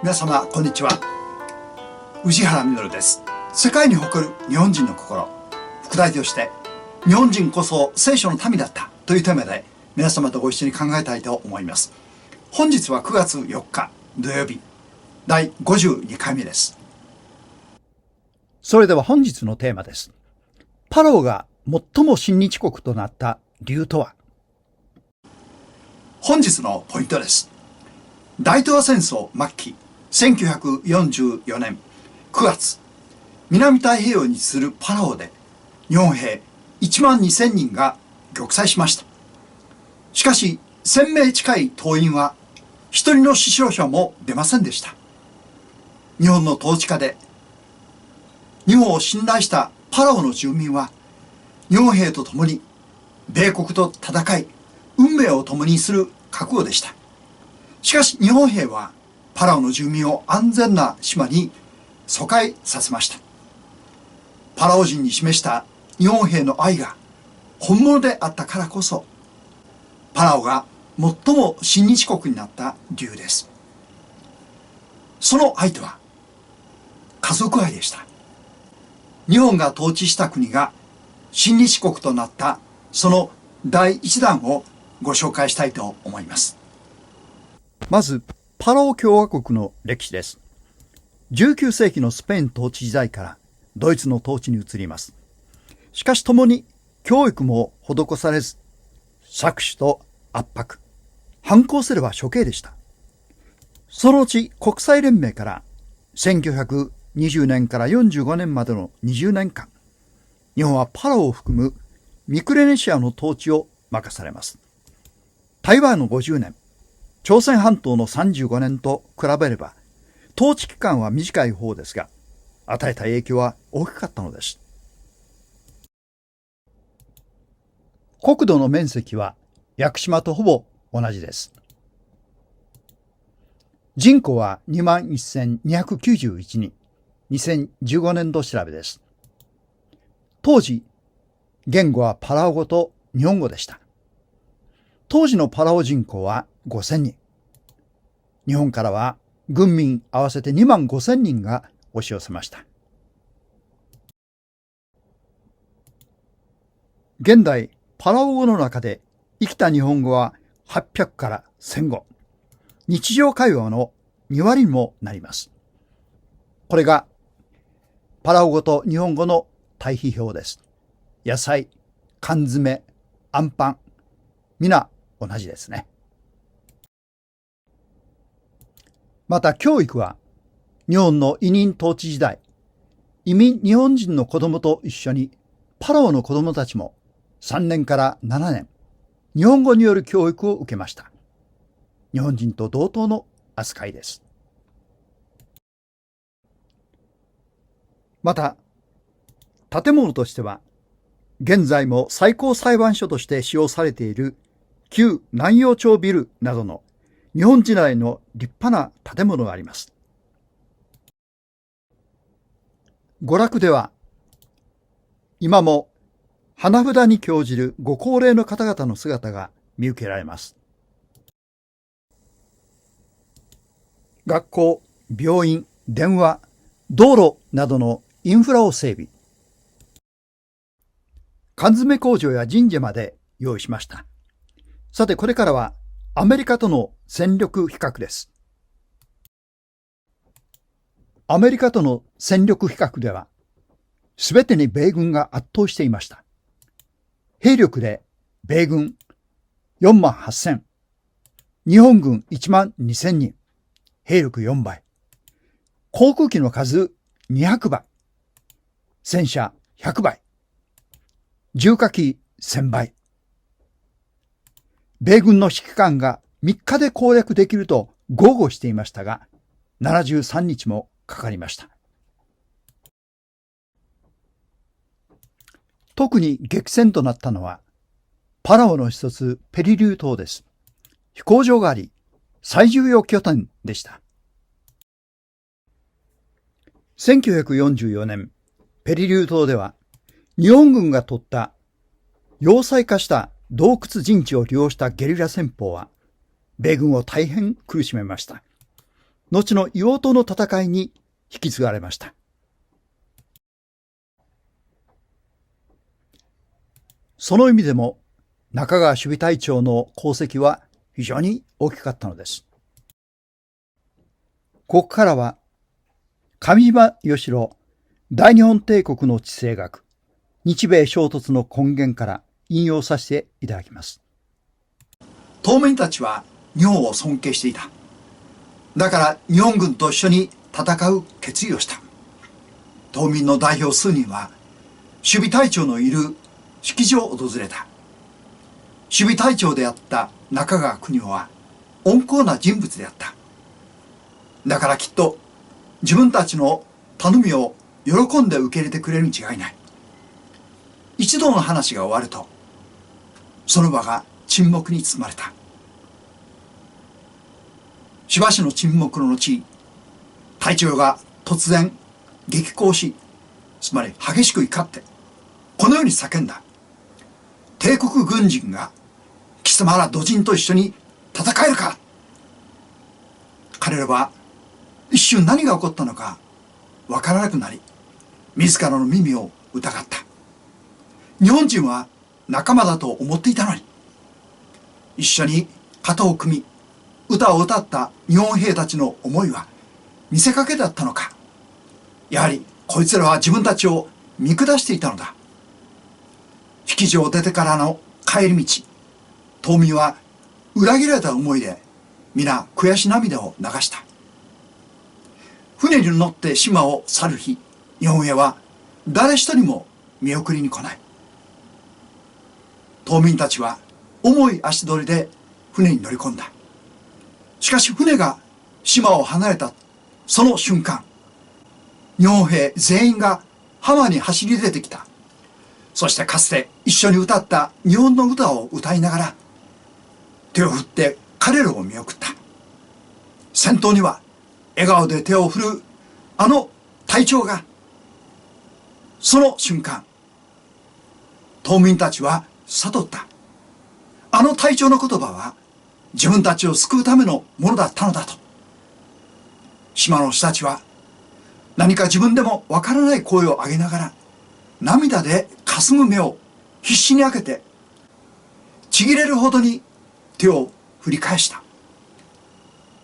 皆様こんにちは。宇治原実です。世界に誇る日本人の心、副題として日本人こそ聖書の民だったというテーマで皆様とご一緒に考えたいと思います。本日は9月4日土曜日、第52回目です。それでは本日のテーマです。パラオが最も親日国となった理由とは？本日のポイントです。大東亜戦争末期、1944年9月、南太平洋に位置するパラオで日本兵1万2000人が玉砕しました。しかし1000名近い党員は一人の死傷者も出ませんでした。日本の統治下で日本を信頼したパラオの住民は日本兵と共に米国と戦い運命を共にする覚悟でした。しかし日本兵はパラオの住民を安全な島に疎開させました。パラオ人に示した日本兵の愛が本物であったからこそ、パラオが最も親日国になった理由です。その愛とは家族愛でした。日本が統治した国が親日国となったその第一弾をご紹介したいと思います。まずパラオ共和国の歴史です。19世紀のスペイン統治時代からドイツの統治に移ります。しかし共に教育も施されず、搾取と圧迫、反抗すれば処刑でした。そのうち国際連盟から1920年から45年までの20年間、日本はパラオを含むミクロネシアの統治を任されます。台湾の50年、朝鮮半島の35年と比べれば、統治期間は短い方ですが、与えた影響は大きかったのです。国土の面積は屋久島とほぼ同じです。人口は21,291人、2015年度調べです。当時、言語はパラオ語と日本語でした。当時のパラオ人口は5000人。日本からは軍民合わせて2万5000人が押し寄せました。現代、パラオ語の中で生きた日本語は800から1000語。日常会話の2割にもなります。これがパラオ語と日本語の対比表です。野菜、缶詰、アンパン、皆同じですね。また教育は日本の移民統治時代、移民日本人の子供と一緒にパラオの子供たちも3年から7年、日本語による教育を受けました。日本人と同等の扱いです。また、建物としては、現在も最高裁判所として使用されている旧南洋町ビルなどの日本時代の立派な建物があります。娯楽では、今も花札に興じるご高齢の方々の姿が見受けられます。学校、病院、電話、道路などのインフラを整備。缶詰工場や神社まで用意しました。さてこれからはアメリカとの戦力比較です。アメリカとの戦力比較では、すべてに米軍が圧倒していました。兵力で米軍4万8000、日本軍1万2000人、兵力4倍、航空機の数200倍、戦車100倍、重火器1000倍。米軍の指揮官が3日で攻略できると豪語していましたが、73日もかかりました。特に激戦となったのは、パラオの一つペリリュー島です。飛行場があり、最重要拠点でした。1944年、ペリリュー島では、日本軍が取った要塞化した洞窟陣地を利用したゲリラ戦法は、米軍を大変苦しめました。後の硫黄島の戦いに引き継がれました。その意味でも中川守備隊長の功績は非常に大きかったのです。ここからは上島義郎大日本帝国の地政学、日米衝突の根源から引用させていただきます。島民たちは日本を尊敬していた。だから日本軍と一緒に戦う決意をした。島民の代表数人は守備隊長のいる式場を訪れた。守備隊長であった中川国夫は温厚な人物であった。だからきっと自分たちの頼みを喜んで受け入れてくれるに違いない。一度の話が終わるとその場が沈黙に包まれた。しばしの沈黙の後、隊長が突然激高し、つまり激しく怒ってこのように叫んだ。帝国軍人が貴様ら土人と一緒に戦えるか。彼らは一瞬何が起こったのかわからなくなり、自らの耳を疑った。日本人は仲間だと思っていたのに。一緒に肩を組み歌を歌った日本兵たちの思いは見せかけだったのか。やはりこいつらは自分たちを見下していたのだ。式場を出てからの帰り道、島民は裏切られた思いで皆悔し涙を流した。船に乗って島を去る日、日本兵は誰一人も見送りに来ない。島民たちは重い足取りで船に乗り込んだ。しかし船が島を離れたその瞬間、日本兵全員が浜に走り出てきた。そしてかつて一緒に歌った日本の歌を歌いながら手を振って彼らを見送った。先頭には笑顔で手を振るあの隊長が。その瞬間、島民たちは悟った。あの隊長の言葉は自分たちを救うためのものだったのだと。島の人たちは何か自分でもわからない声を上げながら涙で霞む目を必死に開けてちぎれるほどに手を振り返した。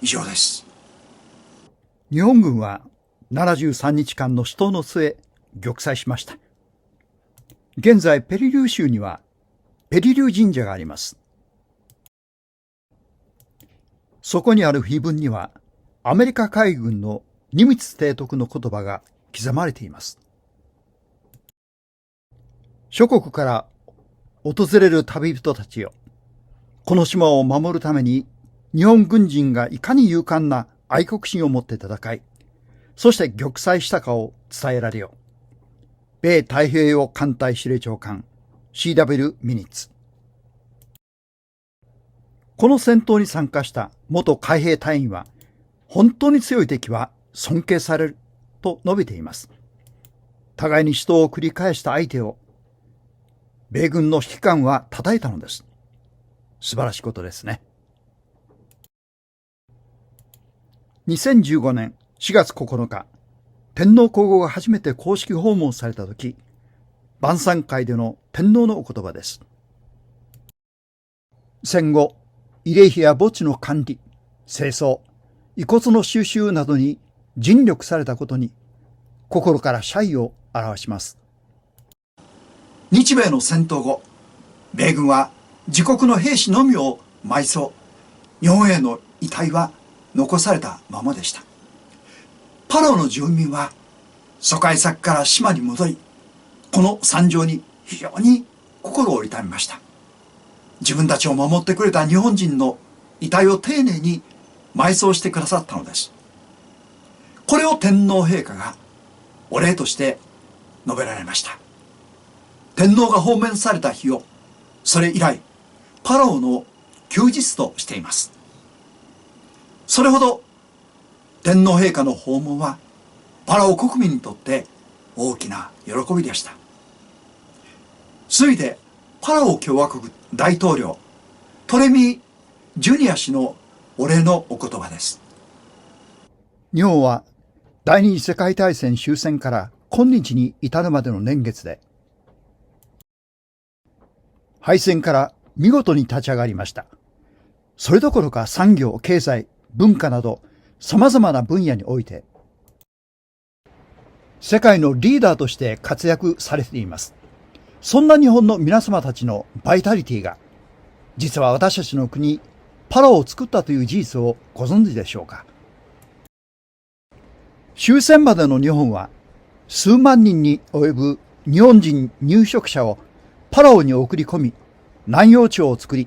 以上です。日本軍は73日間の死闘の末玉砕しました。現在ペリリュー州にはペリリュー神社があります。そこにある碑文にはアメリカ海軍のニミツ提督の言葉が刻まれています。諸国から訪れる旅人たちよ、この島を守るために日本軍人がいかに勇敢な愛国心を持って戦い、そして玉砕したかを伝えられよ。米太平洋艦隊司令長官 C.W. ミニッツ。この戦闘に参加した元海兵隊員は、本当に強い敵は尊敬されると述べています。互いに死闘を繰り返した相手を米軍の指揮官は叩いたのです。素晴らしいことですね。2015年4月9日、天皇皇后が初めて公式訪問されたとき、晩餐会での天皇のお言葉です。戦後、慰霊碑や墓地の管理、清掃、遺骨の収集などに尽力されたことに、心から謝意を表します。日米の戦闘後、米軍は自国の兵士のみを埋葬、日本兵の遺体は残されたままでした。パラオの住民は疎開先から島に戻り、この惨状に非常に心を痛めました。自分たちを守ってくれた日本人の遺体を丁寧に埋葬してくださったのです。これを天皇陛下がお礼として述べられました。天皇が訪問された日を、それ以来パラオの休日としています。それほど天皇陛下の訪問はパラオ国民にとって大きな喜びでした。続いてパラオ共和国大統領トレミー・ジュニア氏のお礼のお言葉です。日本は第二次世界大戦終戦から今日に至るまでの年月で、敗戦から見事に立ち上がりました。それどころか産業、経済、文化など様々な分野において、世界のリーダーとして活躍されています。そんな日本の皆様たちのバイタリティが、実は私たちの国、パラオを作ったという事実をご存知でしょうか。終戦までの日本は、数万人に及ぶ日本人入植者をパラオに送り込み、南洋町を作り、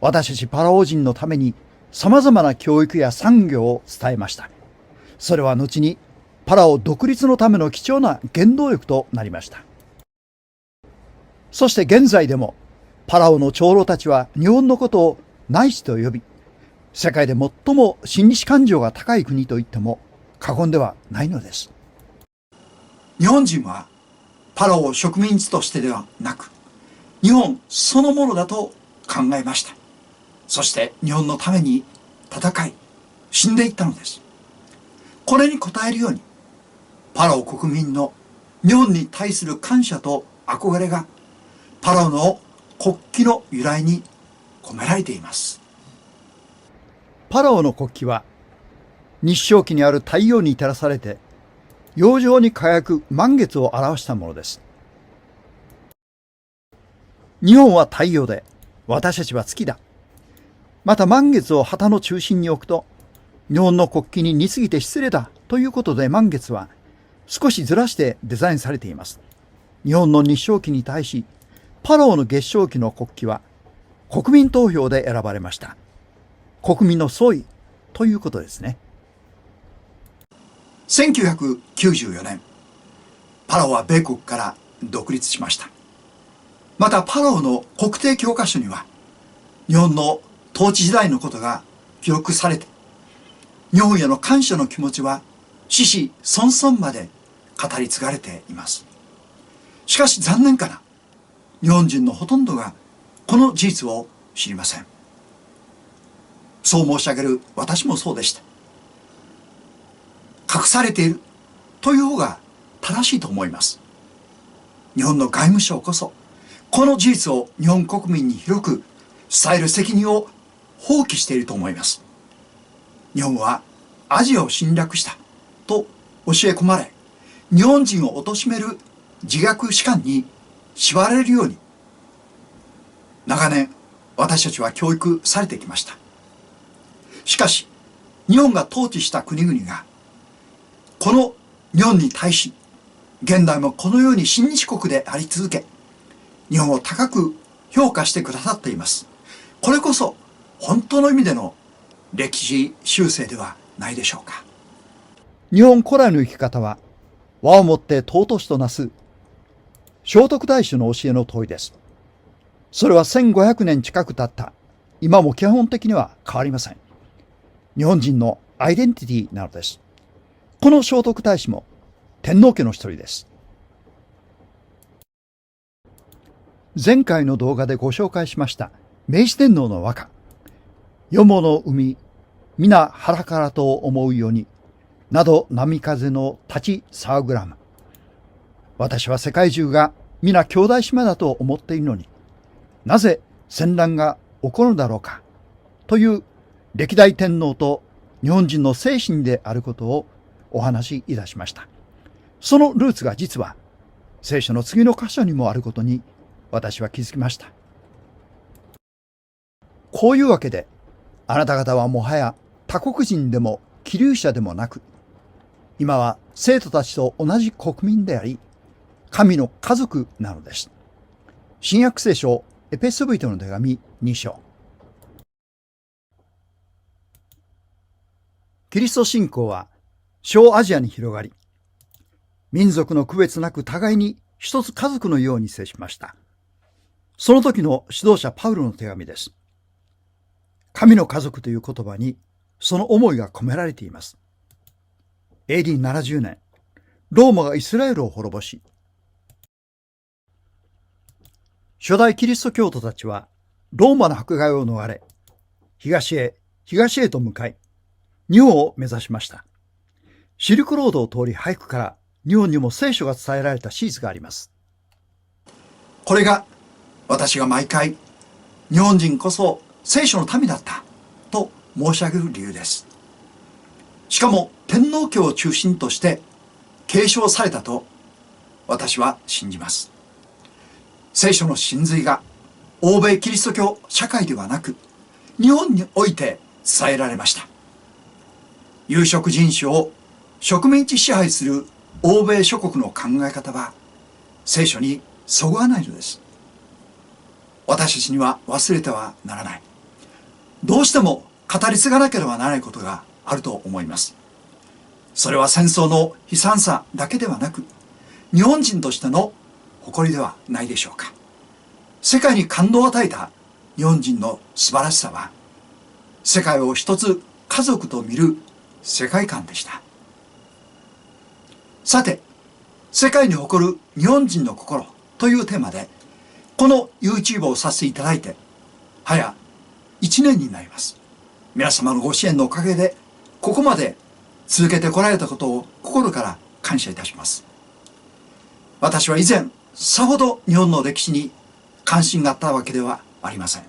私たちパラオ人のために様々な教育や産業を伝えました。それは後にパラオ独立のための貴重な原動力となりました。そして現在でもパラオの長老たちは日本のことを内地と呼び、世界で最も親日感情が高い国と言っても過言ではないのです。日本人はパラオを植民地としてではなく、日本そのものだと考えました。そして日本のために戦い、死んでいったのです。これに応えるように、パラオ国民の日本に対する感謝と憧れが、パラオの国旗の由来に込められています。パラオの国旗は、日照期にある太陽に照らされて、洋上に輝く満月を表したものです。日本は太陽で、私たちは月だ。また満月を旗の中心に置くと、日本の国旗に似すぎて失礼だということで満月は少しずらしてデザインされています。日本の日照期に対し、パラオの月照期の国旗は国民投票で選ばれました。国民の総意ということですね。1994年、パラオは米国から独立しました。またパラオの国定教科書には、日本の統治時代のことが記録されて、日本への感謝の気持ちは子々孫々まで語り継がれています。しかし残念かな、日本人のほとんどがこの事実を知りません。そう申し上げる私もそうでした。隠されているという方が正しいと思います。日本の外務省こそ、この事実を日本国民に広く伝える責任を放棄していると思います。日本はアジアを侵略したと教え込まれ、日本人を貶める自虐史観に縛られるように、長年私たちは教育されてきました。しかし、日本が統治した国々が、この日本に対し、現代もこのように親日国であり続け、日本を高く評価してくださっています。これこそ本当の意味での歴史修正ではないでしょうか。日本古来の生き方は、和をもって尊しとなす聖徳太子の教えの通りです。それは1500年近く経った今も基本的には変わりません。日本人のアイデンティティなのです。この聖徳太子も天皇家の一人です。前回の動画でご紹介しました明治天皇の和歌、世もの海、皆腹からと思うように、など波風の立ち騒ぐらむ。私は世界中が皆兄弟姉妹だと思っているのに、なぜ戦乱が起こるのだろうか、という歴代天皇と日本人の精神であることをお話しいたしました。そのルーツが実は聖書の次の箇所にもあることに私は気づきました。こういうわけで、あなた方はもはや他国人でも寄留者でもなく、今は生徒たちと同じ国民であり、神の家族なのです。新約聖書エペソビトの手紙2章。キリスト信仰は小アジアに広がり、民族の区別なく互いに一つ家族のように接しました。その時の指導者パウロの手紙です。神の家族という言葉にその思いが込められています。AD70 年、ローマがイスラエルを滅ぼし、初代キリスト教徒たちはローマの迫害を逃れ、東へと向かい、日本を目指しました。シルクロードを通り早くから日本にも聖書が伝えられたシリーズがあります。これが私が毎回日本人こそ聖書の民だったと申し上げる理由です。しかも天皇教を中心として継承されたと私は信じます。聖書の真髄が欧米キリスト教社会ではなく日本において伝えられました。有色人種を植民地支配する欧米諸国の考え方は聖書にそぐわないのです。私たちには忘れてはならない。どうしても語り継がなければならないことがあると思います。それは戦争の悲惨さだけではなく、日本人としての誇りではないでしょうか。世界に感動を与えた日本人の素晴らしさは、世界を一つ家族と見る世界観でした。さて、世界に誇る日本人の心というテーマで、この YouTube をさせていただいて、早1年になります。皆様のご支援のおかげで、ここまで続けてこられたことを心から感謝いたします。私は以前、さほど日本の歴史に関心があったわけではありません。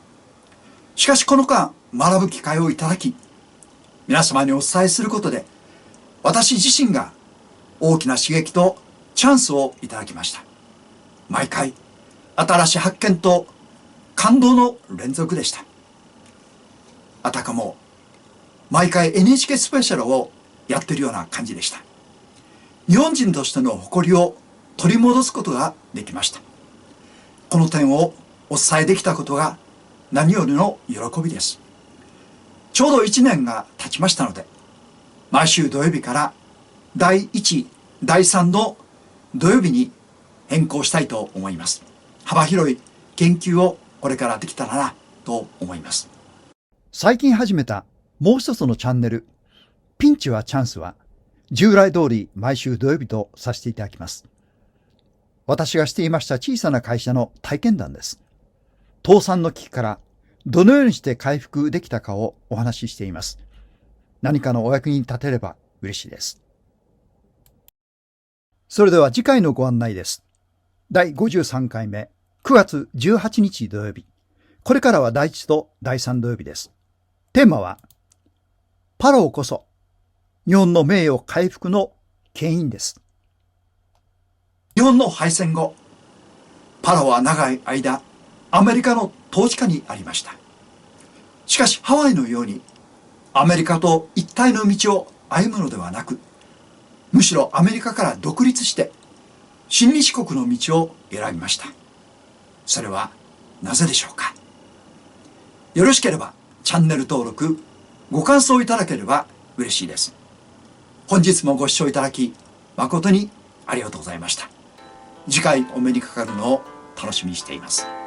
しかしこの間、学ぶ機会をいただき、皆様にお伝えすることで、私自身が大きな刺激とチャンスをいただきました。毎回、新しい発見と感動の連続でした。あたかも、毎回 NHK スペシャルをやってるような感じでした。日本人としての誇りを取り戻すことができました。この点をお伝えできたことが何よりの喜びです。ちょうど1年が経ちましたので、毎週土曜日から第1、第3の土曜日に変更したいと思います。幅広い研究をこれからできたらなと思います。最近始めたもう一つのチャンネル、ピンチはチャンスは、従来通り毎週土曜日とさせていただきます。私がしていました小さな会社の体験談です。倒産の危機からどのようにして回復できたかをお話ししています。何かのお役に立てれば嬉しいです。それでは次回のご案内です。第53回目、9月18日土曜日。これからは第1と第3土曜日です。テーマは、パラオこそ日本の名誉回復の牽引です。日本の敗戦後、パラオは長い間、アメリカの統治下にありました。しかしハワイのように、アメリカと一体の道を歩むのではなく、むしろアメリカから独立して、親日国の道を選びました。それはなぜでしょうか。よろしければチャンネル登録、ご感想いただければ嬉しいです。本日もご視聴いただき、誠にありがとうございました。次回お目にかかるのを楽しみにしています。